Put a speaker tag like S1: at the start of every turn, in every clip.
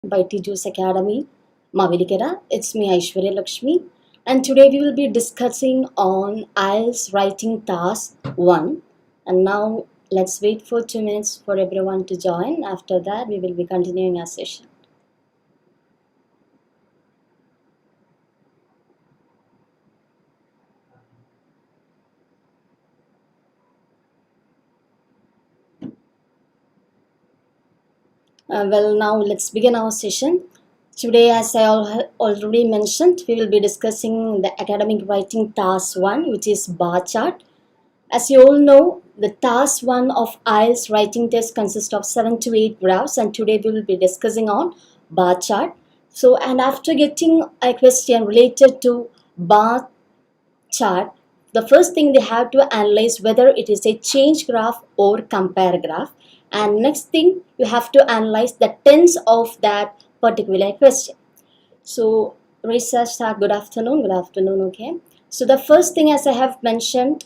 S1: by Teju's Academy, Mavelikara. It's me, Aishwarya Lakshmi, and today we will be discussing on IELTS Writing Task 1. And now let's wait for 2 minutes for everyone to join. After that, we will be continuing our session. Now let's begin our session. Today, as I already mentioned, we will be discussing the academic writing task 1, which is bar chart. As you all know, the task 1 of IELTS writing test consists of 7 to 8 graphs, and today we will be discussing on bar chart. So, and after getting a question related to bar chart, the first thing they have to analyze whether it is a change graph or compare graph, and next thing you have to analyze the tense of that particular question. So research start. Good afternoon. Okay, so the first thing, as I have mentioned,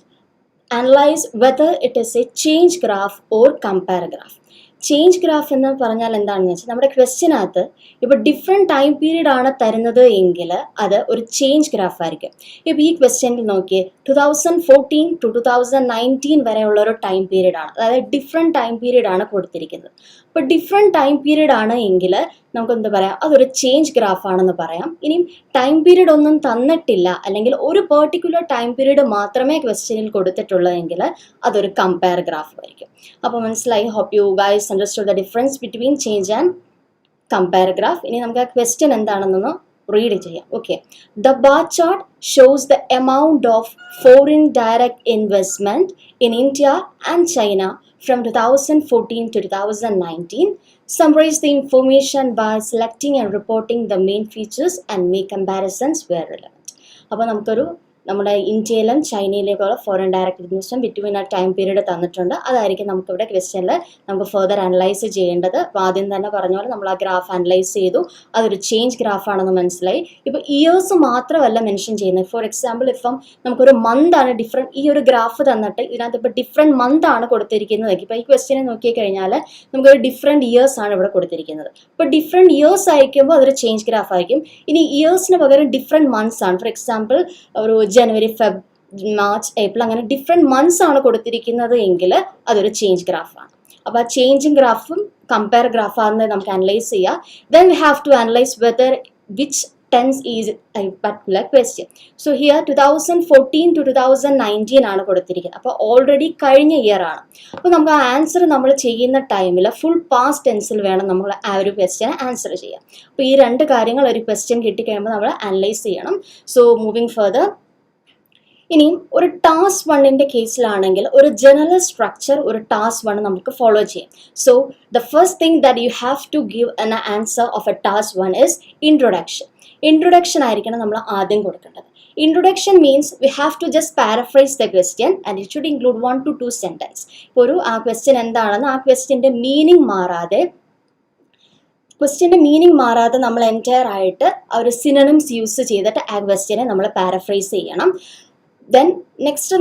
S1: analyze whether it is a change graph or compare graph. Change graph എന്ന് പറഞ്ഞാൽ എന്താണെന്ന് വെച്ചാൽ നമ്മുടെ ക്വസ്റ്റ്യനകത്ത് ഇപ്പോൾ different time period ആണ് തരുന്നത് എങ്കിൽ അത് ഒരു ചേഞ്ച് ഗ്രാഫ് ആയിരിക്കും. ഇപ്പോൾ ഈ ക്വസ്റ്റ്യനിൽ നോക്കിയേ 2014 to 2019 വരെയുള്ള ഒരു ടൈം പീരീഡ് ആണ്, അതായത് ഡിഫറെൻറ്റ് ടൈം പീരീഡ് ആണ് കൊടുത്തിരിക്കുന്നത്. അപ്പോൾ ഡിഫറെൻറ്റ് ടൈം പീരീഡ് ആണ് എങ്കിൽ നമുക്കെന്ത് പറയാം, അതൊരു ചേഞ്ച് ഗ്രാഫ് ആണെന്ന് പറയാം. ഇനിയും ടൈം പീരീഡ് ഒന്നും തന്നിട്ടില്ല, അല്ലെങ്കിൽ ഒരു പെർട്ടിക്കുലർ ടൈം പീരീഡ് മാത്രമേ ക്വസ്റ്റ്യനിൽ കൊടുത്തിട്ടുള്ളതെങ്കിൽ അതൊരു കമ്പയർ ഗ്രാഫ് ആയിരിക്കും. അപ്പോൾ മനസ്സിലായി. Hope you guys understood the difference between change and compare graph. ഇനി നമുക്ക് ആ ക്വസ്റ്റ്യൻ എന്താണെന്നൊന്ന് റീഡ് ചെയ്യാം. Okay, the bar chart shows the amount of foreign direct investment in India and China from 2014 to 2019. Summarize the information by selecting and reporting the main features and make comparisons where relevant. അപ്പോൾ നമുക്കൊരു നമ്മുടെ ഇന്ത്യയിലും ചൈനയിലേക്കുള്ള foreign direct investment between ആ time period തന്നിട്ടുണ്ട്. അതായിരിക്കും നമുക്കിവിടെ ക്വസ്റ്റ്യനിൽ നമുക്ക് ഫെർദർ അനലൈസ് ചെയ്യേണ്ടത്. അപ്പോൾ ആദ്യം തന്നെ പറഞ്ഞ പോലെ നമ്മൾ ആ ഗ്രാഫ് അനലൈസ് ചെയ്തു, അതൊരു ചേഞ്ച് ഗ്രാഫാണെന്ന് മനസ്സിലായി. ഇപ്പോൾ ഇയേഴ്സ് മാത്രമല്ല മെൻഷൻ ചെയ്യുന്നത്. ഫോർ എക്സാമ്പിൾ, ഇപ്പം നമുക്കൊരു മന്ത് ആണ് ഡിഫറെൻറ്റ്, ഈ ഒരു ഗ്രാഫ് തന്നിട്ട് ഇതിനകത്ത് ഇപ്പോൾ ഡിഫറെൻറ്റ് മന്ത് ആണ് കൊടുത്തിരിക്കുന്നത്. ഇപ്പോൾ ഈ ക്വസ്റ്റ്യനെ നോക്കിക്കഴിഞ്ഞാൽ നമുക്കൊരു ഡിഫറെൻറ്റ് ഇയേഴ്സ് ആണ് ഇവിടെ കൊടുത്തിരിക്കുന്നത്. ഇപ്പോൾ ഡിഫറെൻറ്റ് ഇയേഴ്സ് ആയിരിക്കുമ്പോൾ അതൊരു ചേഞ്ച് ഗ്രാഫ് ആയിരിക്കും. ഇനി ഇയേഴ്സിന് പകരം ഡിഫറെൻറ്റ് മന്ത്സ് ആണ്. ഫോർ എക്സാമ്പിൾ, ഒരു ജനുവരി, ഫെബ്, മാർച്ച്, ഏപ്രിൽ, അങ്ങനെ ഡിഫറെൻറ്റ് മന്ത്സ് ആണ് കൊടുത്തിരിക്കുന്നത് എങ്കിൽ അതൊരു ചേഞ്ച് ഗ്രാഫാണ്. അപ്പോൾ ആ ചേഞ്ചിങ് ഗ്രാഫും കമ്പയർ ഗ്രാഫാണെന്ന് നമുക്ക് അനലൈസ് ചെയ്യാം. Then we have to analyse whether which tense is a particular question. So here 2014 to 2019 ആണ് കൊടുത്തിരിക്കുന്നത്. അപ്പോൾ ഓൾറെഡി കഴിഞ്ഞ ഇയർ ആണ്. അപ്പോൾ നമുക്ക് ആ ആൻസർ നമ്മൾ ചെയ്യുന്ന ടൈമിൽ ഫുൾ പാസ്റ്റ് ടെൻസിൽ വേണം നമ്മൾ ആ ഒരു ക്വസ്റ്റ്യൻ ആൻസർ ചെയ്യാം. അപ്പോൾ ഈ രണ്ട് കാര്യങ്ങൾ ഒരു ക്വസ്റ്റ്യൻ കിട്ടിക്കഴിയുമ്പോൾ നമ്മൾ അനലൈസ് ചെയ്യണം. സോ മൂവിങ് ഫർദർ, ഇനി ഒരു ടാസ്ക് 1ന്റെ കേസിലാണെങ്കിൽ ഒരു ജനറൽ സ്ട്രക്ചർ ഒരു ടാസ്ക് 1 നമുക്ക് ഫോളോ ചെയ്യാം. So the first thing that you have to give an answer of a task 1 is introduction. Introduction ആയിരിക്കണം നമ്മൾ ആദ്യം കൊടുക്കേണ്ടത്. Introduction means we have to just paraphrase the question and it should include 1 to 2 sentence. ഇപ്പോൾ ഒരു ആ question എന്താണെന്ന് ആ ക്വസ്റ്റ്യൻ്റെ മീനിങ് മാറാതെ നമ്മൾ എൻറ്റയർ ആയിട്ട് ആ ഒരു സിനോണിംസ് യൂസ് ചെയ്തിട്ട് ആ ക്വസ്റ്റ്യനെ നമ്മൾ പാരഫ്രൈസ് ചെയ്യണം. ദെൻ നെക്സ്റ്റ്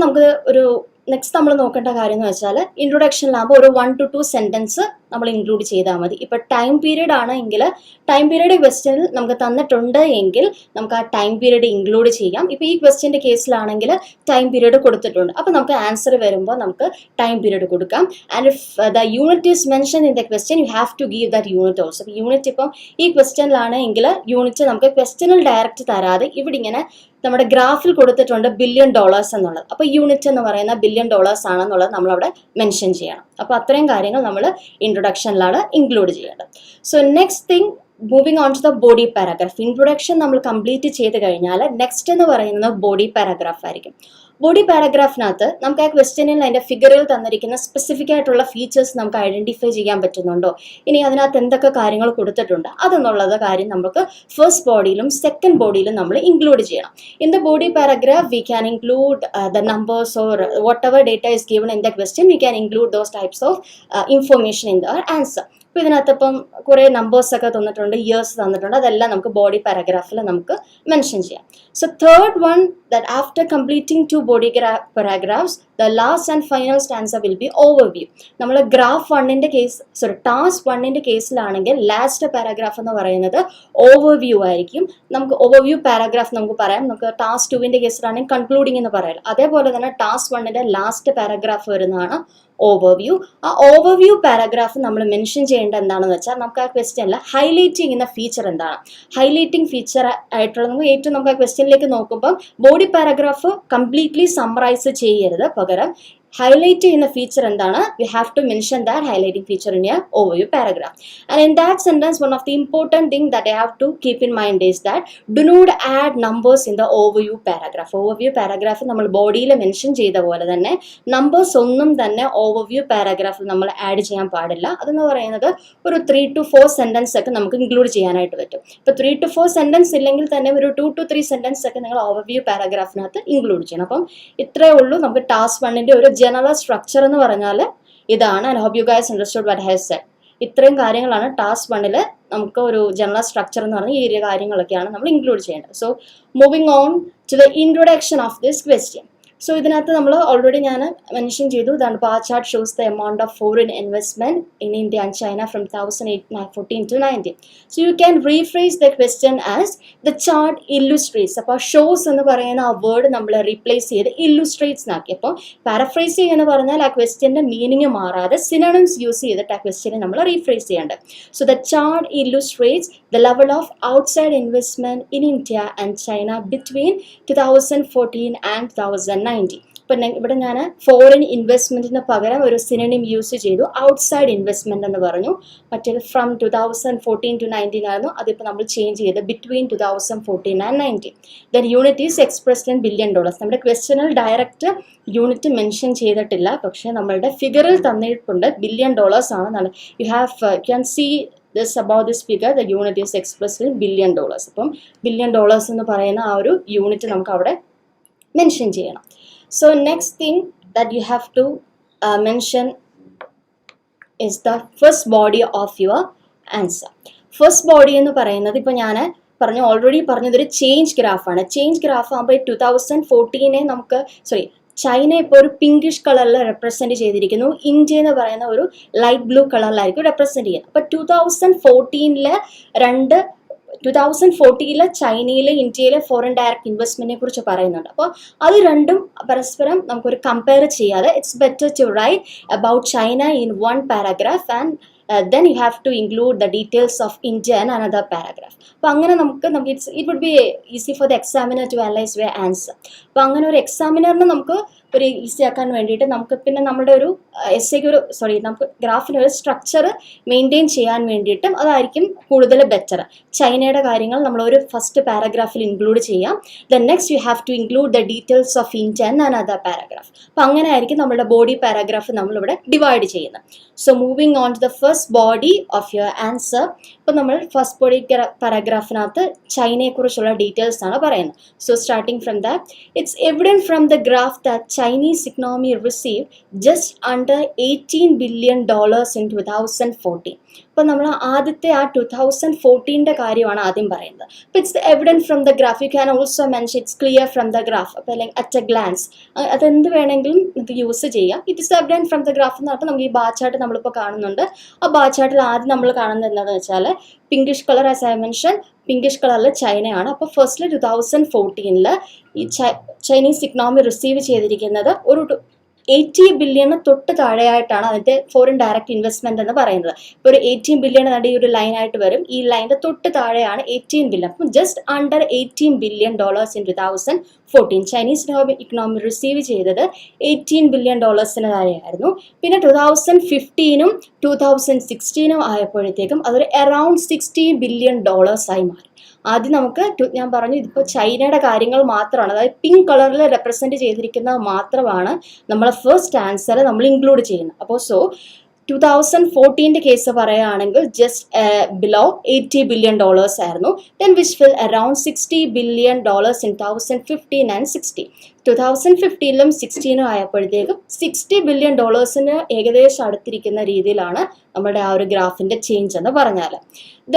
S1: നമ്മൾ നോക്കേണ്ട കാര്യം എന്ന് വെച്ചാൽ, ഇൻട്രൊഡക്ഷനിലാകുമ്പോൾ ഒരു 1 to 2 സെൻറ്റൻസ് നമ്മൾ ഇൻക്ലൂഡ് ചെയ്താൽ മതി. ഇപ്പോൾ ടൈം പീരീഡ് ആണെങ്കിൽ ടൈം പീരീഡ് ക്വസ്റ്റ്യനിൽ നമുക്ക് തന്നിട്ടുണ്ട് എങ്കിൽ നമുക്ക് ആ ടൈം പീരീഡ് ഇൻക്ലൂഡ് ചെയ്യാം. ഇപ്പോൾ ഈ ക്വസ്റ്റ്യൻ്റെ കേസിലാണെങ്കിൽ ടൈം പീരീഡ് കൊടുത്തിട്ടുണ്ട്. അപ്പോൾ നമുക്ക് ആൻസർ വരുമ്പോൾ നമുക്ക് ടൈം പീരീഡ് കൊടുക്കാം. And if the unit is mention in the question you have to give that unit also. Unit ഇപ്പം ഈ ക്വസ്റ്റ്യനിലാണ് എങ്കിൽ യൂണിറ്റ് നമുക്ക് ക്വസ്റ്റ്യനിൽ ഡയറക്റ്റ് തരാതെ ഇവിടെ ഇങ്ങനെ നമ്മുടെ ഗ്രാഫിൽ കൊടുത്തിട്ടുണ്ട് $1 billion എന്നുള്ളത്. അപ്പോൾ യൂണിറ്റ് എന്ന് പറയുന്ന $1 billion ആണെന്നുള്ളത് നമ്മളവിടെ മെൻഷൻ ചെയ്യണം. അപ്പോൾ അത്രയും കാര്യങ്ങൾ നമ്മൾ ഇൻട്രൊഡക്ഷനിലാണ് ഇൻക്ലൂഡ് ചെയ്യേണ്ടത്. So next thing, moving on to the body paragraph. Introduction നമ്മൾ കംപ്ലീറ്റ് ചെയ്ത് കഴിഞ്ഞാൽ നെക്സ്റ്റ് എന്ന് പറയുന്നത് ബോഡി പാരാഗ്രാഫ് ആയിരിക്കും. ബോഡി പാരാഗ്രാഫിനകത്ത് നമുക്ക് ആ ക്വസ്റ്റ്യനിൽ അതിൻ്റെ ഫിഗറിൽ തന്നിരിക്കുന്ന സ്പെസിഫിക് ആയിട്ടുള്ള ഫീച്ചേഴ്സ് നമുക്ക് ഐഡൻറ്റിഫൈ ചെയ്യാൻ പറ്റുന്നുണ്ടോ, ഇനി അതിനകത്ത് എന്തൊക്കെ കാര്യങ്ങൾ കൊടുത്തിട്ടുണ്ട് അതെന്നുള്ളത് കാര്യം നമുക്ക് ഫസ്റ്റ് ബോഡിയിലും സെക്കൻഡ് ബോഡിയിലും നമ്മൾ ഇൻക്ലൂഡ് ചെയ്യണം. In the body paragraph we can include the numbers or what ever data is given in the question, we can include those types of information in the answer. അപ്പോൾ ഇതിനകത്തിപ്പം കുറേ നമ്പേഴ്സൊക്കെ തന്നിട്ടുണ്ട്, years തന്നിട്ടുണ്ട്, അതെല്ലാം നമുക്ക് body പാരഗ്രാഫിൽ നമുക്ക് mention ചെയ്യാം. So third one, that after completing 2 body paragraphs, the last and final stanza will be overview. നമ്മൾ graph 1ന്റെ കേസ്, ടാസ്ക് 1ന്റെ കേസിലാണെങ്കിൽ ലാസ്റ്റ് പാരഗ്രാഫ് എന്ന് പറയുന്നത് ഓവർവ്യൂ ആയിരിക്കും. നമുക്ക് ഓവർവ്യൂ പാരഗ്രാഫ് നമുക്ക് പറയാം. നമുക്ക് ടാസ്ക് 2ന്റെ കേസിലാണെങ്കിൽ കൺക്ലൂഡിംഗ് എന്ന് പറയാം. അതേപോലെ തന്നെ ടാസ്ക് 1ന്റെ ലാസ്റ്റ് പാരഗ്രാഫ് വരുന്നതാണ് ഓവർവ്യൂ. ആ ഓവർവ്യൂ പാരഗ്രാഫ് നമ്മൾ മെൻഷൻ ചെയ്യേണ്ട എന്താണെന്ന് വെച്ചാൽ, നമുക്ക് ആ ക്വസ്റ്റ്യനിൽ ഹൈലൈറ്റ് ചെയ്യുന്ന ഫീച്ചർ എന്താണ്, ഹൈലൈറ്റിംഗ് ഫീച്ചർ ആയിട്ടുള്ള നമുക്ക് ആ ക്വസ്റ്റ്യനിലേക്ക് നോക്കുമ്പോൾ ബോഡി പാരഗ്രാഫ് കംപ്ലീറ്റ്ലി സമ്മറൈസ് ചെയ്യരുത്, പകരം highlight ചെയ്യുന്ന feature എന്താണ്, we have to mention that highlighting feature in your overview paragraph. And in that sentence, one of the important thing that I have to keep in mind is that do not add numbers in the overview paragraph. Overview paragraph നമ്മൾ ബോഡിയിൽ mention ചെയ്ത പോലെ തന്നെ numbers ഒന്നും തന്നെ overview paragraph നമ്മൾ add ചെയ്യാൻ പാടില്ല. അതെന്ന് പറയുന്നത് ഒരു 3 to 4 സെന്റൻസ് ഒക്കെ നമുക്ക് ഇൻക്ലൂഡ് ചെയ്യാനായിട്ട് പറ്റും. ഇപ്പോൾ 3 to 4 സെന്റൻസ് ഇല്ലെങ്കിൽ തന്നെ ഒരു 2 to 3 സെന്റൻസ് ഒക്കെ നിങ്ങൾ overview പാരഗ്രാഫിനകത്ത് ഇൻക്ലൂഡ് ചെയ്യണം. അപ്പം ഇത്രയേ ഉള്ളൂ നമുക്ക് ടാസ്ക് 1ന്റെ ഒരു ജനറൽ സ്ട്രക്ചർ എന്ന് പറഞ്ഞാൽ ഇതാണ്. I hope you guys understood what I have said. ഇത്രയും കാര്യങ്ങളാണ് ടാസ്ക് 1ൽ നമുക്ക് ഒരു ജനറൽ സ്ട്രക്ചർ എന്ന് പറഞ്ഞാൽ ഈ കാര്യങ്ങളൊക്കെയാണ് നമ്മൾ ഇൻക്ലൂഡ് ചെയ്യേണ്ടത്. So moving on to the introduction of this question. So ഇതിനകത്ത് നമ്മൾ ഓൾറെഡി ഞാൻ മെൻഷൻ ചെയ്തു, then bar chart shows the amount of foreign investment in India and China from 2014 to 19. So you can rephrase the question as the chart illustrates. അപ്പോൾ shows എന്ന് പറയുന്ന ആ word നമ്മൾ replace ചെയ്ത് ഇല്ലുസ്ട്രേറ്റ്സ് ആക്കി. അപ്പോൾ പാരഫ്രൈസിങ് എന്ന് പറഞ്ഞാൽ ആ ക്വസ്റ്റ്യൻ്റെ മീനിങ് മാറാതെ സിനോണിംസ് യൂസ് ചെയ്തിട്ട് ആ ക്വസ്റ്റ്യനെ നമ്മൾ റീഫ്രേസ് ചെയ്യേണ്ടത്. So the chart illustrates the level of outside investment in India and China between 2014 and 2019. ഇപ്പം ഇവിടെ ഞാൻ ഫോറിൻ ഇൻവെസ്റ്റ്മെന്റിന് പകരം ഒരു സിനോണിം യൂസ് ചെയ്തു, ഔട്ട്സൈഡ് ഇൻവെസ്റ്റ്മെന്റ് എന്ന് പറഞ്ഞു. മറ്റേത് ഫ്രം 2014 to 19 ആയിരുന്നു, അതിപ്പോൾ നമ്മൾ ചേഞ്ച് ചെയ്ത് between 2014 and 19. Then unit is expressed in $1 billion. നമ്മുടെ ക്വസ്റ്റ്യനിൽ ഡയറക്റ്റ് യൂണിറ്റ് മെൻഷൻ ചെയ്തിട്ടില്ല, പക്ഷേ നമ്മളുടെ ഫിഗറിൽ തന്നിട്ടുണ്ട് $1 billion ആണ്. You can see this about this figure, the unit is expressed in $1 billion. അപ്പം $1 billion എന്ന് പറയുന്ന ആ ഒരു യൂണിറ്റ് നമുക്ക് അവിടെ മെൻഷൻ ചെയ്യണം. So next thing that you have to mention is the first body of your answer. First body എന്ന് പറയുന്നത് ഇപ്പോൾ ഞാൻ ഓൾറെഡി പറഞ്ഞതൊരു ചേഞ്ച് ഗ്രാഫാണ്. ചേഞ്ച് ഗ്രാഫ് ആകുമ്പോൾ 2014 നമുക്ക് ചൈന ഇപ്പോൾ ഒരു പിങ്കിഷ് കളറിൽ റെപ്രസെൻറ്റ് ചെയ്തിരിക്കുന്നു, ഇന്ത്യ എന്ന് പറയുന്ന ഒരു ലൈറ്റ് ബ്ലൂ കളറിലായിരിക്കും റെപ്രസെൻറ്റ് ചെയ്യുന്നത്. അപ്പോൾ 2014 ചൈനയിലെ ഇന്ത്യയിലെ ഫോറിൻ ഡയറക്റ്റ് ഇൻവെസ്റ്റ്മെന്റിനെ കുറിച്ച് പറയുന്നുണ്ട്. അപ്പോൾ അത് രണ്ടും പരസ്പരം നമുക്കൊരു കമ്പയർ ചെയ്യാതെ it's better to write about China in one paragraph and then you have to include the details of India in another paragraph. അപ്പോൾ അങ്ങനെ നമുക്ക് it would be easy for the examiner to analyze your answer. അപ്പോൾ അങ്ങനെ ഒരു എക്സാമിനറിന് നമുക്ക് ഒരു easy ആക്കാൻ വേണ്ടിയിട്ട് നമുക്ക് പിന്നെ നമ്മുടെ ഒരു എസ്സേക്ക് നമുക്ക് ഗ്രാഫിന് ഒരു സ്ട്രക്ചർ മെയിൻറ്റെയിൻ ചെയ്യാൻ വേണ്ടിയിട്ടും അതായിരിക്കും കൂടുതൽ ബെറ്റർ. ചൈനയുടെ കാര്യങ്ങൾ നമ്മൾ ഒരു ഫസ്റ്റ് പാരഗ്രാഫിൽ ഇൻക്ലൂഡ് ചെയ്യാം. Then next you have to include the details of India and another paragraph. അപ്പോൾ അങ്ങനെ ആയിരിക്കും നമ്മുടെ ബോഡി പാരഗ്രാഫ് നമ്മളിവിടെ ഡിവൈഡ് ചെയ്യുന്നത്. So moving on to the first body of your answer. ഇപ്പോൾ നമ്മൾ ഫസ്റ്റ് ബോഡി പാരഗ്രാഫിനകത്ത് ചൈനയെക്കുറിച്ചുള്ള ഡീറ്റെയിൽസ് ആണ് പറയുന്നത്. So starting from that, it's evident from the graph that Chinese economy received just under $18 billion in 2014. അപ്പോൾ നമ്മൾ ആദ്യത്തെ ആ 2014 കാര്യമാണ് ആദ്യം പറയുന്നത്. അപ്പോൾ it's evident from the graph. You can also mention it's clear from the graph. അപ്പോൾ അല്ലെങ്കിൽ അറ്റ് എ ഗ്ലാൻസ് അതെന്ത് വേണമെങ്കിലും നമുക്ക് യൂസ് ചെയ്യാം. It is evident from the graph എന്ന് പറഞ്ഞാൽ നമുക്ക് ഈ ബാർ ചാർട്ട് നമ്മളിപ്പോൾ കാണുന്നുണ്ട്. ആ ബാർ ചാർട്ടിൽ ആദ്യം നമ്മൾ കാണുന്നത് എന്താണെന്ന് വെച്ചാൽ pinkish colour, as I mention pinkish കളറിൽ ചൈനയാണ്. അപ്പോൾ ഫസ്റ്റിൽ 2014 ഈ ചൈനീസ് ഇക്കണോമി റിസീവ് ചെയ്തിരിക്കുന്നത് ഒരു 80 ബില്യൺ തൊട്ട് താഴെയായിട്ടാണ് അതിൻ്റെ ഫോറിൻ ഡയറക്റ്റ് ഇൻവെസ്റ്റ്മെന്റ് എന്ന് പറയുന്നത്. ഇപ്പോൾ ഒരു 18 ബില്യൺ ഈ ഒരു ലൈനായിട്ട് വരും. ഈ ലൈനിൻ്റെ തൊട്ട് താഴെയാണ് 18 ബില്യൺ. അപ്പം just under $18 billion in 2014 Chinese economy receive ചെയ്തത് $18 billion താഴെയായിരുന്നു. പിന്നെ 2015 2016 ആയപ്പോഴത്തേക്കും അതൊരു അറൌണ്ട് $60 billion ആയി മാറി. ആദ്യം നമുക്ക് ഞാൻ പറഞ്ഞു ഇതിപ്പോൾ ചൈനയുടെ കാര്യങ്ങൾ മാത്രമാണ്, അതായത് പിങ്ക് കളറിൽ റെപ്രസെൻറ്റ് ചെയ്തിരിക്കുന്നത് മാത്രമാണ് നമ്മളെ ഫസ്റ്റ് ആൻസർ നമ്മൾ ഇൻക്ലൂഡ് ചെയ്യുന്നത്. അപ്പോൾ 2014 കേസ് പറയുകയാണെങ്കിൽ ജസ്റ്റ് ബിലോ $80 billion ആയിരുന്നു. Then which fell around $60 billion in 2015 and 16. 2015ലും 16ലും ആയപ്പോഴത്തേക്കും $60 billion ഏകദേശം അടുത്തിരിക്കുന്ന രീതിയിലാണ് നമ്മുടെ ആ ഒരു ഗ്രാഫിന്റെ ചേഞ്ച് എന്ന് പറഞ്ഞാൽ.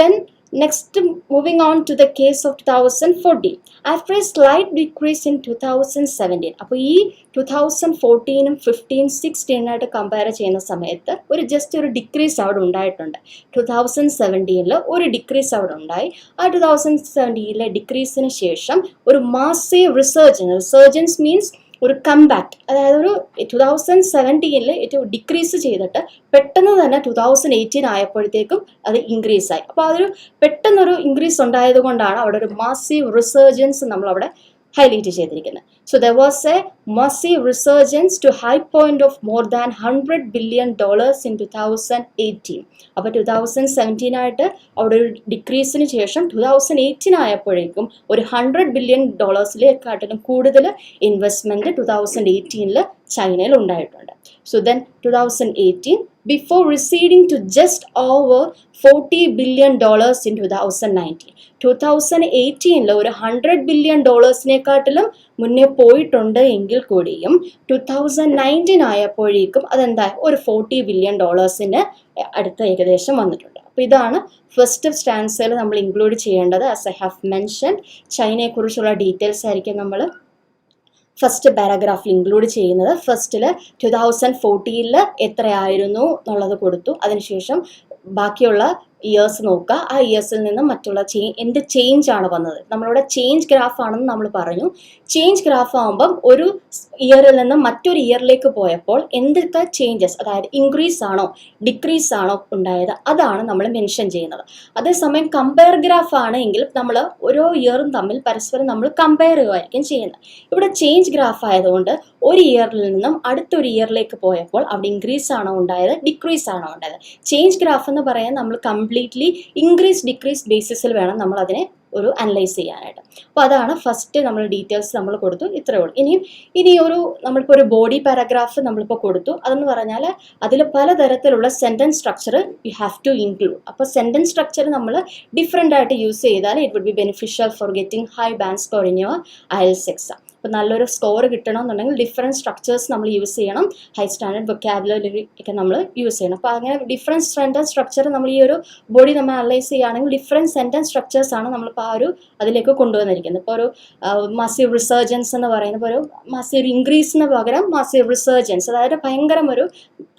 S1: Then next, moving on to the case of 2014. After a slight decrease in 2017. അപ്പോൾ ഈ 2014ഉം 15, 16 ആയിട്ട് കമ്പയർ ചെയ്യുന്ന സമയത്ത് ജസ്റ്റ് ഒരു ഡിക്രീസ് അവിടെ ഉണ്ടായിട്ടുണ്ട്. 2017ൽ ഒരു ഡിക്രീസ് അവിടെ ഉണ്ടായി. ആ 2017ലെ ഡിക്രീസിന് ശേഷം ഒരു മാസീവ് റിസർജൻസ് മീൻസ് ഒരു കംബാക്ക്, അതായത് ഒരു 2017ൽ ഏറ്റവും ഡിക്രീസ് ചെയ്തിട്ട് പെട്ടെന്ന് തന്നെ 2018 ആയപ്പോഴത്തേക്കും അത് ഇൻക്രീസ് ആയി. അപ്പോൾ അതൊരു പെട്ടെന്നൊരു ഇൻക്രീസ് ഉണ്ടായത് കൊണ്ടാണ് അവിടെ ഒരു മാസീവ് റിസർജൻസ് നമ്മളവിടെ highlight ചെയ്തിരിക്കുന്നത്. So there was a massive resurgence to high point of more than $100 billion in 2018. അപ്പോൾ 2017 ആയിട്ട് അവിടെ ഒരു ഡിക്രീസിന് ശേഷം 2018 ആയപ്പോഴേക്കും ഒരു $100 billion കൂടുതൽ ഇൻവെസ്റ്റ്മെന്റ് 2018ൽ ചൈനയിൽ ഉണ്ടായിട്ടുണ്ട്. So then 2018 before receding to just over $40 billion in 2019. 2018ൽ ഒരു $100 billion മുന്നേ പോയിട്ടുണ്ട് എങ്കിൽ കൂടിയും 2019 ആയപ്പോഴേക്കും അതെന്താ ഒരു $40 billion അടുത്ത് ഏകദേശം വന്നിട്ടുണ്ട്. അപ്പോൾ ഇതാണ് ഫസ്റ്റ് സ്റ്റാൻസയിൽ നമ്മൾ ഇൻക്ലൂഡ് ചെയ്യേണ്ടത്. ആസ് ഐ ഹാവ് മെൻഷൻഡ്, ചൈനയെക്കുറിച്ചുള്ള ഡീറ്റെയിൽസ് ആയിരിക്കും നമ്മൾ ഫസ്റ്റ് പാരാഗ്രാഫിൽ ഇൻക്ലൂഡ് ചെയ്യുന്നത്. ഫസ്റ്റിൽ 2014ൽ എത്രയായിരുന്നു എന്നുള്ളത് കൊടുത്തു. അതിനുശേഷം ബാക്കിയുള്ള ഇയേഴ്സ് നോക്കുക. ആ ഇയേഴ്സിൽ നിന്ന് മറ്റുള്ള എന്ത് ചേഞ്ച് ആണ് വന്നത്. നമ്മളിവിടെ ചേഞ്ച് ഗ്രാഫ് ആണെന്ന് നമ്മൾ പറഞ്ഞു. ചേഞ്ച് ഗ്രാഫ് ആകുമ്പം ഒരു ഇയറിൽ നിന്ന് മറ്റൊരു ഇയറിലേക്ക് പോയപ്പോൾ എന്തൊക്കെ ചേഞ്ചസ്, അതായത് ഇൻക്രീസ് ആണോ ഡിക്രീസ് ആണോ ഉണ്ടായത്, അതാണ് നമ്മൾ മെൻഷൻ ചെയ്യുന്നത്. അതേസമയം കമ്പയർ ഗ്രാഫ് ആണെങ്കിൽ നമ്മൾ ഓരോ ഇയറും തമ്മിൽ പരസ്പരം നമ്മൾ കമ്പയർ ചെയ്യുമായിരിക്കും ചെയ്യുന്നത്. ഇവിടെ ചേഞ്ച് ഗ്രാഫ് ആയതുകൊണ്ട് ഒരു ഇയറിൽ നിന്നും അടുത്തൊരു ഇയറിലേക്ക് പോയപ്പോൾ അവിടെ ഇൻക്രീസ് ആണോ ഉണ്ടായത് ഡിക്രീസ് ആണോ ഉണ്ടായത്. ചേഞ്ച് ഗ്രാഫ് എന്ന് പറയാൻ നമ്മൾ കംപ്ലീറ്റ്ലി ഇൻക്രീസ് ഡിക്രീസ് ബേസിസിൽ വേണം നമ്മൾ അതിനെ ഒരു അനലൈസ് ചെയ്യാനായിട്ട്. അപ്പോൾ അതാണ് ഫസ്റ്റ് നമ്മൾ ഡീറ്റെയിൽസ് നമ്മൾ കൊടുത്തു. ഇത്രയേ ഉള്ളൂ. ഇനി നമ്മളിപ്പോൾ ഒരു ബോഡി പാരാഗ്രാഫ് നമ്മളിപ്പോൾ കൊടുത്തു. അതെന്ന് പറഞ്ഞാൽ അതിൽ പലതരത്തിലുള്ള sentence structure you have to include. അപ്പോൾ സെൻറ്റൻസ് സ്ട്രക്ചർ നമ്മൾ ഡിഫറെൻ്റ് ആയിട്ട് യൂസ് ചെയ്താൽ it would be beneficial for getting high band score in your IELTS exam. അപ്പോൾ നല്ലൊരു സ്കോർ കിട്ടണമെന്നുണ്ടെങ്കിൽ ഡിഫറെൻറ്റ് സ്ട്രക്ചേഴ്സ് നമ്മൾ യൂസ് ചെയ്യണം. ഹൈ സ്റ്റാൻഡേർഡ് വൊക്കാബുലറി ഒക്കെ നമ്മൾ യൂസ് ചെയ്യണം. അപ്പോൾ അങ്ങനെ ഡിഫറെൻറ്റ് സെൻറ്റൻസ് സ്ട്രക്ചർ നമ്മൾ ഈ ഒരു ബോഡി നമ്മൾ അനലൈസ് ചെയ്യുകയാണെങ്കിൽ ഡിഫറെൻറ്റ് സെൻറ്റൻസ് സ്ട്രക്ചേഴ്സ് ആണ് നമ്മളിപ്പോൾ ആ ഒരു അതിലേക്ക് കൊണ്ടുവന്നിരിക്കുന്നത്. ഇപ്പോൾ ഒരു മാസീവ് റിസർജൻസ് എന്ന് പറയുന്നത്, ഇപ്പോൾ ഒരു മാസീവ് ഇൻക്രീസിന് പകരം മാസീവ് റിസർജൻസ്, അതായത് ഭയങ്കരം ഒരു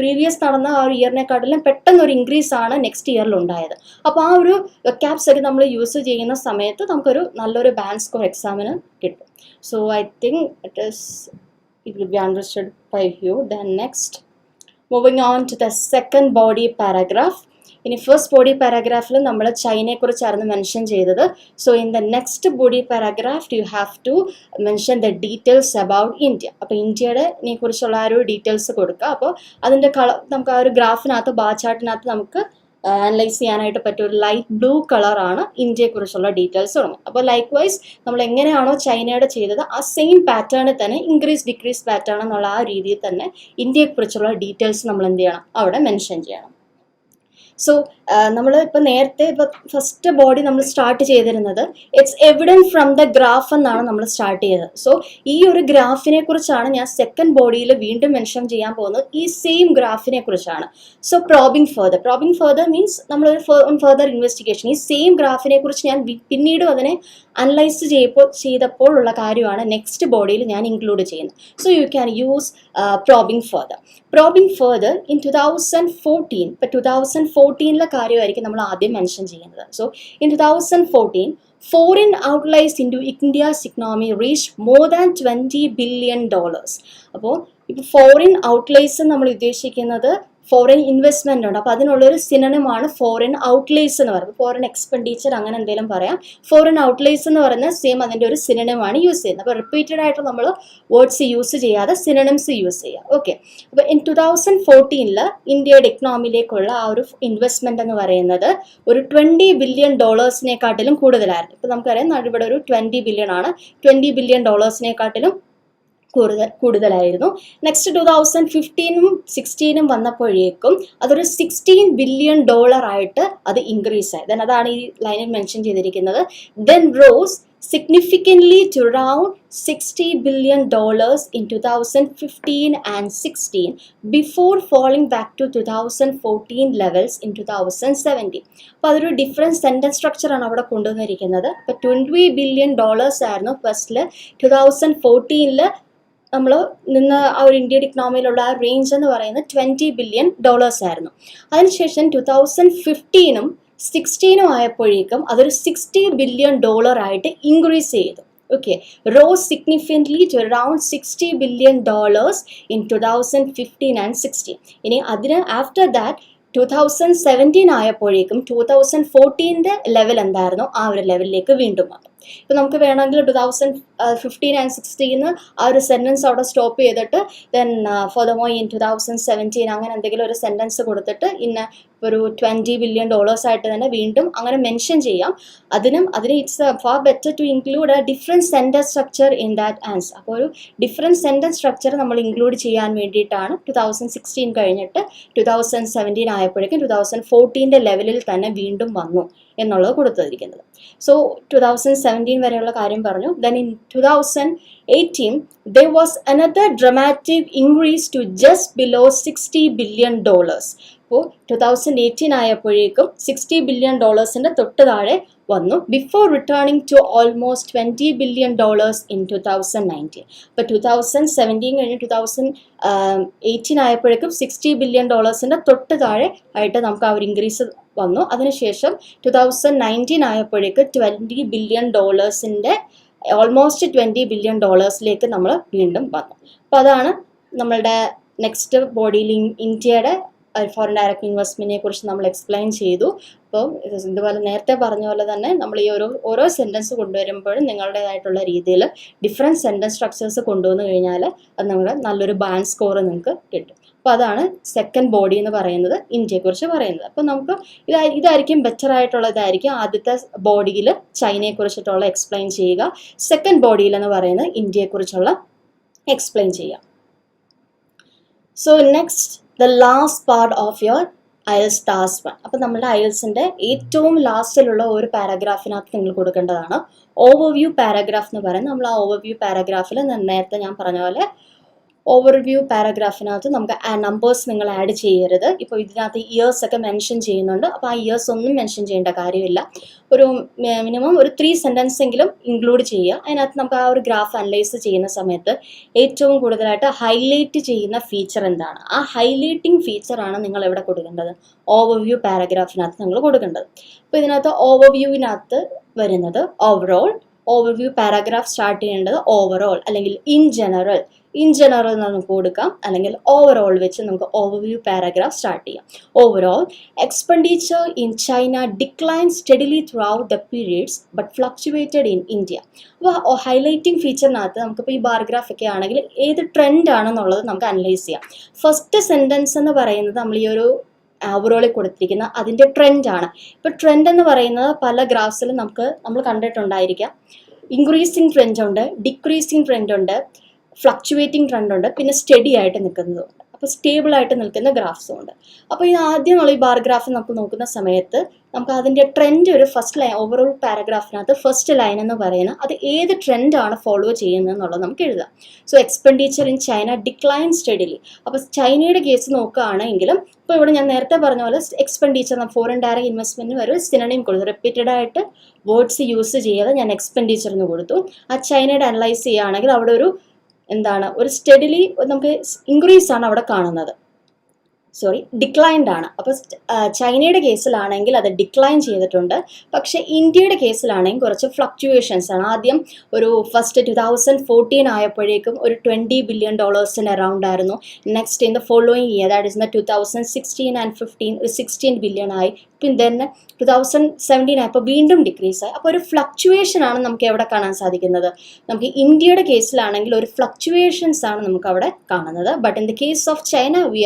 S1: പ്രീവിയസ് നടന്ന ആ ഒരു ഇയറിനെക്കാട്ടിലും പെട്ടെന്നൊരു ഇൻക്രീസ് ആണ് നെക്സ്റ്റ് ഇയറിൽ ഉണ്ടായത്. അപ്പോൾ ആ ഒരു വൊക്കാബ്സ് ഒക്കെ നമ്മൾ യൂസ് ചെയ്യുന്ന സമയത്ത് നമുക്കൊരു നല്ലൊരു ബാൻഡ് സ്കോർ എക്സാമിന് കിട്ടും. So I think it will be understood by you. Then next, moving on to the second body paragraph. ഇനി ഫസ്റ്റ് ബോഡി പാരാഗ്രാഫിൽ നമ്മൾ ചൈനയെക്കുറിച്ചായിരുന്നു മെൻഷൻ ചെയ്തത്. So in the next body paragraph you have to mention the details about India. അപ്പോൾ ഇന്ത്യയുടെ കുറിച്ചുള്ള ആ ഒരു ഡീറ്റെയിൽസ് കൊടുക്കുക. അപ്പോൾ അതിൻ്റെ നമുക്ക് ആ ഒരു ഗ്രാഫിനകത്ത് ബാർ ചാർട്ടിനകത്ത് നമുക്ക് അനലൈസ് ചെയ്യാനായിട്ട് പറ്റിയ ഒരു ലൈറ്റ് ബ്ലൂ കളറാണ് ഇന്ത്യയെക്കുറിച്ചുള്ള ഡീറ്റെയിൽസ് തുടങ്ങും. അപ്പോൾ ലൈക്ക് വൈസ് നമ്മൾ എങ്ങനെയാണോ ചൈനയുടെ ചെയ്തത് ആ സെയിം പാറ്റേണിൽ തന്നെ ഇൻക്രീസ് ഡിക്രീസ് പാറ്റേൺ എന്നുള്ള ആ രീതിയിൽ തന്നെ ഇന്ത്യയെക്കുറിച്ചുള്ള ഡീറ്റെയിൽസ് നമ്മൾ എന്ത് ചെയ്യണം, അവിടെ മെൻഷൻ ചെയ്യണം. സോ നമ്മൾ ഇപ്പോൾ നേരത്തെ ഫസ്റ്റ് ബോഡി നമ്മൾ സ്റ്റാർട്ട് ചെയ്തിരുന്നത് it's evident from the graph എന്നാണ് നമ്മൾ സ്റ്റാർട്ട് ചെയ്തത്. സോ ഈ ഒരു ഗ്രാഫിനെ കുറിച്ചാണ് ഞാൻ സെക്കൻഡ് ബോഡിയിൽ വീണ്ടും മെൻഷൻ ചെയ്യാൻ പോകുന്നത്. ഈ സെയിം ഗ്രാഫിനെ കുറിച്ചാണ്. സോ പ്രോബിംഗ് ഫെർദർ മീൻസ് നമ്മളൊരു ഫെർദർ ഇൻവെസ്റ്റിഗേഷൻ. ഈ സെയിം ഗ്രാഫിനെ കുറിച്ച് ഞാൻ പിന്നീടും അതിനെ അനലൈസ് ചെയ്തപ്പോൾ ഉള്ള കാര്യമാണ് നെക്സ്റ്റ് ബോഡിയിൽ ഞാൻ ഇൻക്ലൂഡ് ചെയ്യുന്നത്. So you can use probing further in 2014. ഇപ്പോൾ 2014 കാര്യമായിരിക്കും നമ്മൾ ആദ്യം മെൻഷൻ ചെയ്യുന്നത്. So in 2014 foreign outlays into India's economy reached more than $20 billion. അപ്പോൾ ഇപ്പോൾ ഫോറിൻ ഔട്ട്ലേസ് നമ്മൾ ഉദ്ദേശിക്കുന്നത് ഫോറിൻ ഇൻവെസ്റ്റ്മെൻ്റ് ഉണ്ട്. അപ്പോൾ അതിനുള്ളൊരു സിനണിമാണ് ഫോറിൻ ഔട്ട്ലേസ് എന്ന് പറയുന്നത്. ഫോറിൻ എക്സ്പെൻഡിച്ചർ അങ്ങനെ എന്തെങ്കിലും പറയാം. ഫോറിൻ ഔട്ട്ലേസ് എന്ന് പറയുന്നത് സെയിം അതിൻ്റെ ഒരു സിനണിമാണ് യൂസ് ചെയ്യുന്നത്. അപ്പോൾ റിപ്പീറ്റഡ് ആയിട്ട് നമ്മൾ വേർഡ്സ് യൂസ് ചെയ്യാതെ സിനണിംസ് യൂസ് ചെയ്യുക. ഓക്കെ. അപ്പോൾ ഇൻ 2014 ഇന്ത്യയുടെ എക്കണോമിയിലേക്കുള്ള ആ ഒരു ഇൻവെസ്റ്റ്മെൻറ്റ് എന്ന് പറയുന്നത് ഒരു $20 billion കൂടുതലായിരുന്നു. ഇപ്പോൾ നമുക്കറിയാം ഇവിടെ ഒരു $20 billion ആണ്. $20 billion കൂടുതലായിരുന്നു. നെക്സ്റ്റ് 2015-16 വന്നപ്പോഴേക്കും അതൊരു $16 ബില്യൺ ആയിട്ട് അത് ഇൻക്രീസ് ആയി. ദെൻ അതാണ് ഈ ലൈനിൽ മെൻഷൻ ചെയ്തിരിക്കുന്നത്. Then rose significantly to around $60 billion in 2015 and 16 before falling back to 2014 levels in 2017. അപ്പോൾ അതൊരു ഡിഫറെൻറ്റ് സെൻറ്റൻസ് സ്ട്രക്ചർ ആണ് അവിടെ കൊണ്ടുവന്നിരിക്കുന്നത്. അപ്പോൾ $20 ബില്യൺ ആയിരുന്നു ഫസ്റ്റിൽ. 2014 നമ്മൾ നിന്ന് ആ ഒരു ഇന്ത്യയുടെ ഇക്കണോമിയിലുള്ള ആ റേഞ്ച് എന്ന് പറയുന്നത് $20 ബില്യൺ ആയിരുന്നു. അതിനുശേഷം 2015-ഉം 16-ഉം ആയപ്പോഴേക്കും അതൊരു $60 ബില്യൺ ആയിട്ട് ഇൻക്രീസ് ചെയ്തു. Okay, rose significantly to around $60 billion in 2015 and 16. ഇനി അതിന് ആഫ്റ്റർ ദാറ്റ് 2017 ആയപ്പോഴേക്കും 2014 ലെവൽ എന്തായിരുന്നു ആ ഒരു ലെവലിലേക്ക് വീണ്ടും വന്നു. ഇപ്പം നമുക്ക് വേണമെങ്കിൽ 2015 and 16 ആ ഒരു സെൻറ്റൻസ് അവിടെ സ്റ്റോപ്പ് ചെയ്തിട്ട് ദെൻ ഫർദർമോർ ഇൻ 2017 അങ്ങനെ എന്തെങ്കിലും ഒരു സെൻറ്റൻസ് കൊടുത്തിട്ട് ഇന്ന ഒരു $20 ബില്യൺ ആയിട്ട് തന്നെ വീണ്ടും അങ്ങനെ മെൻഷൻ ചെയ്യാം. അതിന് it's far better to include a different sentence structure in that answer. അപ്പോൾ ഒരു ഡിഫറെൻറ്റ് സെൻറ്റൻസ് സ്ട്രക്ചർ നമ്മൾ ഇൻക്ലൂഡ് ചെയ്യാൻ വേണ്ടിയിട്ടാണ് 2016 കഴിഞ്ഞിട്ട് 2017 ആയപ്പോഴേക്കും 2014 ലെവലിൽ തന്നെ വീണ്ടും വന്നു എന്നുള്ളത് കൊടുത്തിരിക്കുന്നത്. സോ 2017 വരെയുള്ള കാര്യം പറഞ്ഞു. Then in 2018 there was another dramatic increase to just below $60 billion. അപ്പോൾ 2018 ആയപ്പോഴേക്കും $60 ബില്യൺ തൊട്ട് താഴെ വന്നു, before returning to almost $20 billion in 2019. അപ്പോൾ 2017 കഴിഞ്ഞ് 2018 ആയപ്പോഴേക്കും $60 ബില്യൺ തൊട്ട് താഴെ ആയിട്ട് നമുക്ക് ആ ഒരു ഇൻക്രീസ് വന്നു. അതിനുശേഷം 2019 ആയപ്പോഴേക്ക് $20 ബില്യൺ ഓൾമോസ്റ്റ് $20 ബില്യൺ നമ്മൾ വീണ്ടും വന്നു. അപ്പോൾ അതാണ് നമ്മളുടെ നെക്സ്റ്റ് ബോഡിയിൽ ഇന്ത്യയുടെ ഫോറിൻ ഡയറക്റ്റ് ഇൻവെസ്റ്റ്മെൻറ്റിനെ കുറിച്ച് നമ്മൾ എക്സ്പ്ലെയിൻ ചെയ്തു. അപ്പോൾ ഇതുപോലെ നേരത്തെ പറഞ്ഞ പോലെ തന്നെ നമ്മൾ ഈ ഓരോ സെൻറ്റൻസ് കൊണ്ടുവരുമ്പോഴും നിങ്ങളുടേതായിട്ടുള്ള രീതിയിൽ ഡിഫറെൻറ്റ് സെൻറ്റൻസ് സ്ട്രക്ചേഴ്സ് കൊണ്ടുവന്നു കഴിഞ്ഞാൽ അത് നിങ്ങളുടെ നല്ലൊരു ബാൻഡ് സ്കോർ നിങ്ങൾക്ക് കിട്ടും. അപ്പോൾ അതാണ് സെക്കൻഡ് ബോഡി എന്ന് പറയുന്നത്, ഇന്ത്യയെക്കുറിച്ച് പറയുന്നത്. അപ്പോൾ നമുക്ക് ഇതായിരിക്കും ബെറ്റർ ആയിട്ടുള്ളതായിരിക്കും. ആദ്യത്തെ ബോഡിയിൽ ചൈനയെക്കുറിച്ചിട്ടുള്ള എക്സ്പ്ലെയിൻ ചെയ്യുക, സെക്കൻഡ് ബോഡിയിൽ എന്ന് പറയുന്നത് ഇന്ത്യയെക്കുറിച്ചുള്ള എക്സ്പ്ലെയിൻ ചെയ്യുക. So next the last part of your IELTS task 1. അപ്പോൾ നമ്മുടെ IELTSൻ്റെ ഏറ്റവും ലാസ്റ്റിലുള്ള ഒരു പാരഗ്രാഫിനകത്ത് നിങ്ങൾ കൊടുക്കേണ്ടതാണ് ഓവർവ്യൂ പാരഗ്രാഫ് എന്ന് പറയുന്നത്. നമ്മൾ ആ ഓവർവ്യൂ പാരഗ്രാഫിൽ നേരത്തെ ഞാൻ പറഞ്ഞ പോലെ ഓവർവ്യൂ പാരഗ്രാഫിനകത്ത് നമുക്ക് ആ നമ്പേഴ്സ് നിങ്ങൾ ആഡ് ചെയ്യരുത്. ഇപ്പോൾ ഇതിനകത്ത് ഇയേഴ്സ് ഒക്കെ മെൻഷൻ ചെയ്യുന്നുണ്ട്. അപ്പോൾ ആ ഇയേഴ്സ് ഒന്നും മെൻഷൻ ചെയ്യേണ്ട കാര്യമില്ല. ഒരു മിനിമം ഒരു 3 സെൻറ്റൻസ് എങ്കിലും ഇൻക്ലൂഡ് ചെയ്യുക. അതിനകത്ത് നമുക്ക് ആ ഒരു ഗ്രാഫ് അനലൈസ് ചെയ്യുന്ന സമയത്ത് ഏറ്റവും കൂടുതലായിട്ട് ഹൈലൈറ്റ് ചെയ്യുന്ന ഫീച്ചർ എന്താണ്, ആ ഹൈലൈറ്റിംഗ് ഫീച്ചറാണ് നിങ്ങൾ എവിടെ കൊടുക്കേണ്ടത്, ഓവർവ്യൂ പാരഗ്രാഫിനകത്ത് നിങ്ങൾ കൊടുക്കേണ്ടത്. അപ്പോൾ ഇതിനകത്ത് ഓവർവ്യൂവിനകത്ത് വരുന്നത് ഓവർവ്യൂ പാരഗ്രാഫ് സ്റ്റാർട്ട് ചെയ്യേണ്ടത് ഓവറോൾ അല്ലെങ്കിൽ ഇൻ ജനറൽ നമുക്ക് കൊടുക്കാം, അല്ലെങ്കിൽ ഓവറോൾ വെച്ച് നമുക്ക് ഓവർവ്യൂ പാരഗ്രാഫ് സ്റ്റാർട്ട് ചെയ്യാം. Overall expenditure in China decline steadily through out the periods but fluctuated in India. അപ്പോൾ ഹൈലൈറ്റിംഗ് ഫീച്ചറിനകത്ത് നമുക്കിപ്പോൾ ഈ ബാർഗ്രാഫ് ഒക്കെ ആണെങ്കിൽ ഏത് ട്രെൻഡ് ആണെന്നുള്ളത് നമുക്ക് അനലൈസ് ചെയ്യാം. ഫസ്റ്റ് സെൻറ്റൻസ് എന്ന് പറയുന്നത് നമ്മൾ ഈ ഒരു ഓവറോളിൽ കൊടുത്തിരിക്കുന്ന അതിൻ്റെ ട്രെൻഡാണ്. ഇപ്പോൾ ട്രെൻഡ് എന്ന് പറയുന്നത് പല ഗ്രാഫ്സിലും നമ്മൾ കണ്ടിട്ടുണ്ടായിരിക്കാം. ഇൻക്രീസിങ് ട്രെൻഡ് ഉണ്ട്, ഡിക്രീസിങ് ട്രെൻഡ് ഉണ്ട്, ഫ്ലക്ച്വേറ്റിംഗ് ട്രെൻഡ് ഉണ്ട്, പിന്നെ സ്റ്റഡി ആയിട്ട് നിൽക്കുന്നതുണ്ട്. അപ്പോൾ സ്റ്റേബിൾ ആയിട്ട് നിൽക്കുന്ന ഗ്രാഫ്സും ഉണ്ട്. അപ്പോൾ ഇത് ആദ്യം നമ്മൾ ഈ ബാർ ഗ്രാഫ് നമുക്ക് നോക്കുന്ന സമയത്ത് നമുക്ക് അതിൻ്റെ ട്രെൻഡ് ഒരു ഫസ്റ്റ് ലൈൻ ഓവറോൾ പാരഗ്രാഫിനകത്ത് ഫസ്റ്റ് ലൈൻ എന്ന് പറയുന്നത് അത് ഏത് ട്രെൻഡാണ് ഫോളോ ചെയ്യുന്നത് എന്നുള്ളത് നമുക്ക് എഴുതാം. So expenditure in China decline steadily. അപ്പോൾ ചൈനയുടെ കേസ് നോക്കുകയാണെങ്കിലും ഇപ്പോൾ ഇവിടെ ഞാൻ നേരത്തെ പറഞ്ഞ പോലെ എക്സ്പെൻഡിച്ചർ ഫോറിൻ ഡയറക്റ്റ് ഇൻവെസ്റ്റ്മെൻറ്റിന് ഒരു സിനോണിം കൊടുത്തു, റിപ്പീറ്റഡ് ആയിട്ട് വേർഡ്സ് യൂസ് ചെയ്യാതെ ഞാൻ എക്സ്പെൻഡിച്ചർ എന്ന് കൊടുത്തു. ആ ചൈനയുടെ അനലൈസ് ചെയ്യുകയാണെങ്കിൽ അവിടെ ഒരു സ്റ്റഡിലി നമുക്ക് ഇൻക്രീസ് ആണ് അവിടെ കാണുന്നത്, ഡിക്ലൈൻഡ് ആണ്. അപ്പോൾ ചൈനയുടെ കേസിലാണെങ്കിൽ അത് ഡിക്ലൈൻ ചെയ്തിട്ടുണ്ട്. പക്ഷേ ഇന്ത്യയുടെ കേസിലാണെങ്കിൽ കുറച്ച് ഫ്ലക്ച്വേഷൻസ് ആണ്. ആദ്യം ഒരു ഫസ്റ്റ് 2014 ആയപ്പോഴേക്കും ഒരു $20 ബില്യൺ അറൗണ്ട് ആയിരുന്നു. Next in the following year that is 2016 and 15 ഒരു $16 ബില്യൺ ആയി. പിന്നെ 2017 ആയപ്പോൾ വീണ്ടും ഡിക്രീസ് ആയി. അപ്പോൾ ഒരു ഫ്ലക്ച്വേഷൻ ആണ് നമുക്ക് എവിടെ കാണാൻ സാധിക്കുന്നത്. നമുക്ക് ഇന്ത്യയുടെ കേസിലാണെങ്കിൽ ഒരു ഫ്ലക്ച്വേഷൻസ് ആണ് നമുക്ക് അവിടെ കാണുന്നത്. But in the case of China we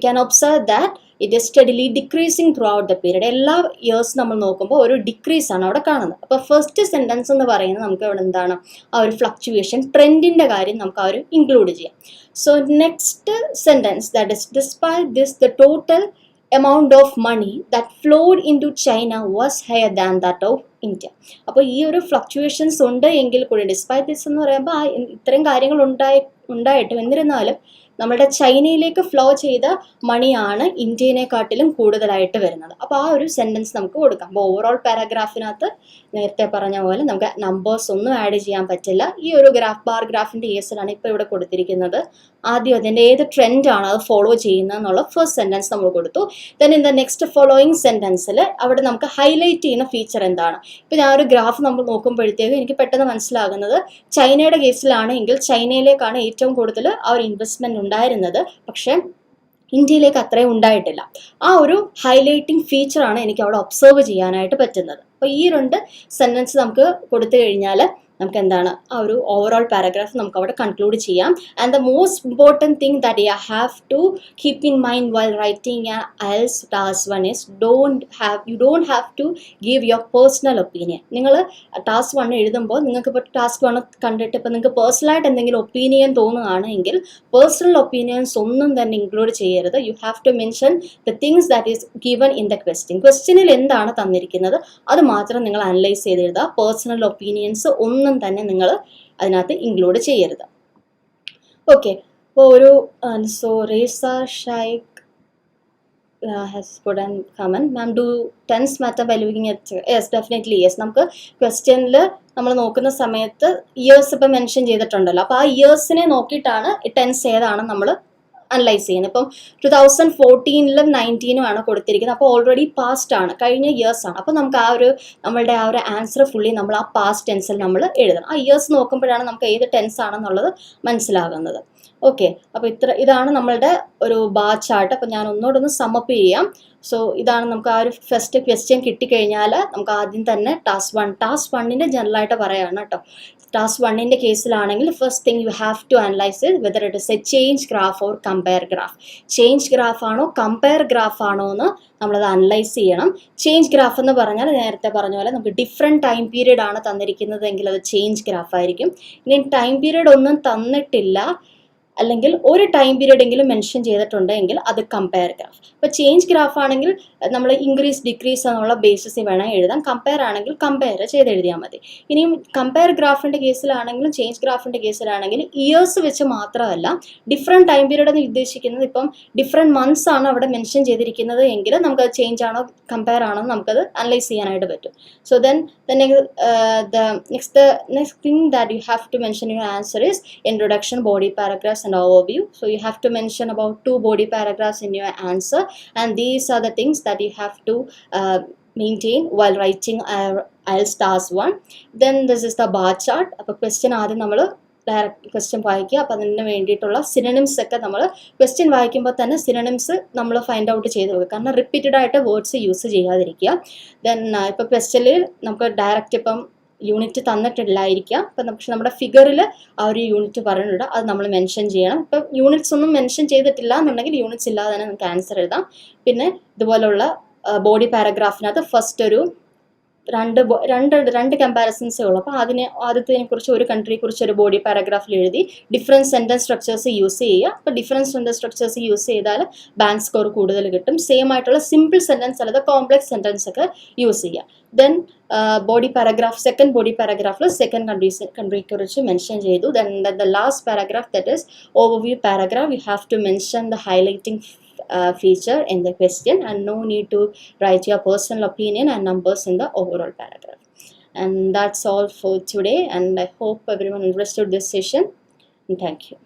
S1: can observe that it is steadily decreasing through out the period. എല്ലാ ഇയേഴ്സ് നമ്മൾ നോക്കുമ്പോൾ ഒരു ഡിക്രീസ് ആണ് അവിടെ കാണുന്നത്. അപ്പോൾ ഫസ്റ്റ് സെൻറ്റൻസ് എന്ന് പറയുന്നത് നമുക്ക് അവിടെ എന്താണ്, ആ ഒരു ഫ്ലക്ച്വേഷൻ ട്രെൻഡിൻ്റെ കാര്യം നമുക്ക് ആ ഒരു ഇൻക്ലൂഡ് ചെയ്യാം. So next sentence that is despite this the total amount of money that flowed into China was higher than that of India. അപ്പോൾ ഈ ഒരു ഫ്ലക്ച്വേഷൻസ് ഉണ്ട് എങ്കിൽ കൂടി, ഡിസ്പൈറ്റ് ദിസ് എന്ന് പറയുമ്പോൾ ഇത്രയും കാര്യങ്ങൾ ഉണ്ടായിട്ടും എന്നിരുന്നാലും നമ്മുടെ ചൈനയിലേക്ക് ഫ്ലോ ചെയ്ത മണിയാണ് ഇന്ത്യനെക്കാട്ടിലും കൂടുതലായിട്ട് വരുന്നത്. അപ്പോൾ ആ ഒരു സെൻറ്റൻസ് നമുക്ക് കൊടുക്കാം. അപ്പോൾ ഓവറോൾ പാരാഗ്രാഫിനകത്ത് നേരത്തെ പറഞ്ഞ പോലെ നമുക്ക് നമ്പേഴ്സ് ഒന്നും ആഡ് ചെയ്യാൻ പറ്റില്ല. ഈ ഒരു ബാർ ഗ്രാഫിൻ്റെ കേസിലാണ് ഇപ്പോൾ ഇവിടെ കൊടുത്തിരിക്കുന്നത്. ആദ്യം അതിൻ്റെ ഏത് ട്രെൻഡാണ് അത് ഫോളോ ചെയ്യുന്നത് എന്നുള്ള ഫസ്റ്റ് സെൻറ്റൻസ് നമ്മൾ കൊടുത്തു. Then in the next following സെൻറ്റൻസിൽ അവിടെ നമുക്ക് ഹൈലൈറ്റ് ചെയ്യുന്ന ഫീച്ചർ എന്താണ്. ഇപ്പോൾ ഞാൻ ഒരു ഗ്രാഫ് നമ്മൾ നോക്കുമ്പോഴത്തേക്ക് എനിക്ക് പെട്ടെന്ന് മനസ്സിലാകുന്നത് ചൈനയുടെ കേസിലാണെങ്കിൽ ചൈനയിലേക്കാണ് ഏറ്റവും കൂടുതൽ ആ ഒരു ഇൻവെസ്റ്റ്മെൻറ്റ് ഉണ്ടായിരുന്നത്. പക്ഷേ ഇന്ത്യയിലേക്ക് അത്രയും ഉണ്ടായിട്ടില്ല. ആ ഒരു ഹൈലൈറ്റിംഗ് ഫീച്ചറാണ് എനിക്ക് അവിടെ ഒബ്സർവ് ചെയ്യാനായിട്ട് പറ്റുന്നത്. അപ്പോൾ ഈ രണ്ട് സെൻറ്റൻസ് നമുക്ക് കൊടുത്തു കഴിഞ്ഞാൽ നമുക്ക് എന്താണ് ആ ഒരു ഓവറോൾ പാരഗ്രാഫ് നമുക്ക് അവിടെ കൺക്ലൂഡ് ചെയ്യാം. And the most important thing that you have to keep in mind while writing IELTS task 1 is you don't have to give your personal opinion. നിങ്ങൾ ടാസ്ക് 1 എഴുതുമ്പോൾ നിങ്ങൾക്ക് ഇപ്പോൾ ടാസ്ക് 1 കണ്ടിട്ട് ഇപ്പോൾ നിങ്ങൾക്ക് പേഴ്സണലായിട്ട് എന്തെങ്കിലും ഒപ്പീനിയൻ തോന്നുകയാണെങ്കിൽ പേഴ്സണൽ ഒപ്പീനിയൻസ് ഒന്നും തന്നെ ഇൻക്ലൂഡ് ചെയ്യരുത്. You have to mention the things that is given in the ക്വസ്റ്റ്യനിൽ എന്താണ് തന്നിരിക്കുന്നത് അത് മാത്രം നിങ്ങൾ അനലൈസ് ചെയ്ത് എഴുതുക. പേഴ്സണൽ ഒപ്പീനിയൻസ് ഒന്നും തന്നെ നിങ്ങൾ അതിനകത്ത് ഇൻക്ലൂഡ് ചെയ്യരുത്. ഓക്കെ, അപ്പോൾ ഒരു so റേസ Sheikh has put an comment. Ma'am, do tense matter by looking at? Yes, definitely yes. നമുക്ക് ക്വസ്റ്റ്യനിൽ നമ്മൾ നോക്കുന്ന സമയത്ത് ഇയേഴ്സ് ഇപ്പം മെൻഷൻ ചെയ്തിട്ടുണ്ടല്ലോ. അപ്പോൾ ആ ഇയേഴ്സിനെ നോക്കിയിട്ടാണ് ടെൻസ് ഏതാണ് നമ്മൾ അനലൈസ് ചെയ്യുന്നത്. ഇപ്പം 2014 19 ആണ് കൊടുത്തിരിക്കുന്നത്. അപ്പോൾ ഓൾറെഡി പാസ്റ്റ് ആണ്, കഴിഞ്ഞ ഇയേഴ്സ് ആണ്. അപ്പോൾ നമുക്ക് നമ്മളുടെ ആ ഒരു ആൻസർ ഫുള്ളി നമ്മൾ ആ പാസ്റ്റ് ടെൻസിൽ നമ്മൾ എഴുതണം. ആ ഇയേഴ്സ് നോക്കുമ്പോഴാണ് നമുക്ക് ഏത് ടെൻസ് ആണെന്നുള്ളത് മനസ്സിലാകുന്നത്. ഓക്കെ, അപ്പോൾ ഇതാണ് നമ്മളുടെ ഒരു ബാർ ചാർട്ട്. അപ്പോൾ ഞാൻ ഒന്നുകൂടെ സമ്മപ്പ് ചെയ്യാം. സോ ഇതാണ് നമുക്ക് ആ ഒരു ഫസ്റ്റ് ക്വസ്റ്റ്യൻ കിട്ടിക്കഴിഞ്ഞാൽ നമുക്ക് ആദ്യം തന്നെ ടാസ്ക് 1ൻ്റെ ജനറലായിട്ട് പറയുകയാണ് കേട്ടോ. ടാസ്ക് 1ൻ്റെ കേസിലാണെങ്കിൽ first thing you have to analyse it whether it is a change graph or compare graph. Change graph ആണോ കമ്പയർ ഗ്രാഫ് ആണോ എന്ന് നമ്മളത് അനലൈസ് ചെയ്യണം. ചേഞ്ച് ഗ്രാഫ് എന്ന് പറഞ്ഞാൽ നേരത്തെ പറഞ്ഞ പോലെ നമുക്ക് ഡിഫറെൻറ്റ് ടൈം പീരീഡ് ആണ് തന്നിരിക്കുന്നതെങ്കിൽ അത് ചേഞ്ച് ഗ്രാഫ് ആയിരിക്കും. ഇനി ടൈം പീരീഡ് ഒന്നും തന്നിട്ടില്ല അല്ലെങ്കിൽ ഒരു ടൈം പീരീഡ് എങ്കിലും മെൻഷൻ ചെയ്തിട്ടുണ്ടെങ്കിൽ അത് കമ്പയർ ഗ്രാഫ്. ഇപ്പോൾ ചേഞ്ച് ഗ്രാഫ് ആണെങ്കിൽ നമ്മൾ ഇൻക്രീസ് ഡിക്രീസ് എന്നുള്ള ബേസിസിൽ വേണം എഴുതാം. കമ്പയർ ആണെങ്കിൽ കമ്പയർ ചെയ്ത് എഴുതിയാൽ മതി. ഇനിയും കമ്പയർ ഗ്രാഫിൻ്റെ കേസിലാണെങ്കിലും ചേഞ്ച് ഗ്രാഫിൻ്റെ കേസിലാണെങ്കിലും ഇയേഴ്സ് വെച്ച് മാത്രമല്ല ഡിഫറെൻറ്റ് ടൈം പീരീഡ് എന്ന് ഉദ്ദേശിക്കുന്നത് ഇപ്പം ഡിഫറെൻറ്റ് മന്ത്സ് ആണ് അവിടെ മെൻഷൻ ചെയ്തിരിക്കുന്നത് എങ്കിൽ നമുക്കത് ചേഞ്ച് ആണോ കമ്പയർ ആണോ നമുക്കത് അനലൈസ് ചെയ്യാനായിട്ട് പറ്റും. So then next thing that you have to mention your answer is introduction, body paragraphs and overview. So you have to mention about 2 body paragraphs in your answer, and these are the things that you have to maintain while writing IELTS task 1. Then this is the bar chart. അപ്പോൾ question ആദ്യം നമ്മൾ direct question വായിക്കുക. അപ്പോൾ അതിന് വേണ്ടിയിട്ടുള്ള synonyms ഒക്കെ നമ്മൾ question വായിക്കുമ്പോൾ തന്നെ സിനണിംസ് നമ്മൾ ഫൈൻഡ് ഔട്ട് ചെയ്ത് വെക്കുക. കാരണം റിപ്പീറ്റഡ് ആയിട്ട് വേർഡ്സ് യൂസ് ചെയ്യാതിരിക്കുക. ദെൻ ഇപ്പോൾ ക്വസ്റ്റ്യനിൽ നമുക്ക് ഡയറക്റ്റ് ഇപ്പം യൂണിറ്റ് തന്നിട്ടില്ലായിരിക്കാം. അപ്പം പക്ഷെ നമ്മുടെ ഫിഗറിൽ ആ ഒരു യൂണിറ്റ് പറഞ്ഞിട്ടുണ്ട്, അത് നമ്മൾ മെൻഷൻ ചെയ്യണം. ഇപ്പം യൂണിറ്റ്സ് ഒന്നും മെൻഷൻ ചെയ്തിട്ടില്ല എന്നുണ്ടെങ്കിൽ യൂണിറ്റ്സ് ഇല്ലാതെ തന്നെ നമുക്ക് ആൻസർ എഴുതാം. പിന്നെ ഇതുപോലുള്ള ബോഡി പാരഗ്രാഫിനകത്ത് ഫസ്റ്റ് ഒരു രണ്ട് കമ്പാരിസൺസേ ഉള്ളൂ. അപ്പോൾ ആദ്യത്തിനെ കുറിച്ച് ഒരു കൺട്രിയെ കുറിച്ച് ഒരു ബോഡി പാരഗ്രാഫിൽ എഴുതി ഡിഫറൻറ്റ് സെൻറ്റൻസ് സ്ട്രക്ചേഴ്സ് യൂസ് ചെയ്യുക. അപ്പോൾ ഡിഫറൻറ്റ് സെൻറ്റൻസ് സ്ട്രക്ചേഴ്സ് യൂസ് ചെയ്താൽ ബാങ്ക് സ്കോർ കൂടുതൽ കിട്ടും. സെയിം ആയിട്ടുള്ള സിമ്പിൾ സെൻറ്റൻസ് അല്ലാതെ കോംപ്ലക്സ് സെൻറ്റൻസ് ഒക്കെ യൂസ് ചെയ്യുക. Then body paragraph second body പാരഗ്രാഫിൽ സെക്കൻഡ് കൺട്രിയെ കുറിച്ച് മെൻഷൻ ചെയ്തു. Then the last paragraph that is overview paragraph. You have to mention the highlighting feature in the question, and no need to write your personal opinion and numbers in the overall paragraph. And that's all for today, and I hope everyone understood this session, and thank you.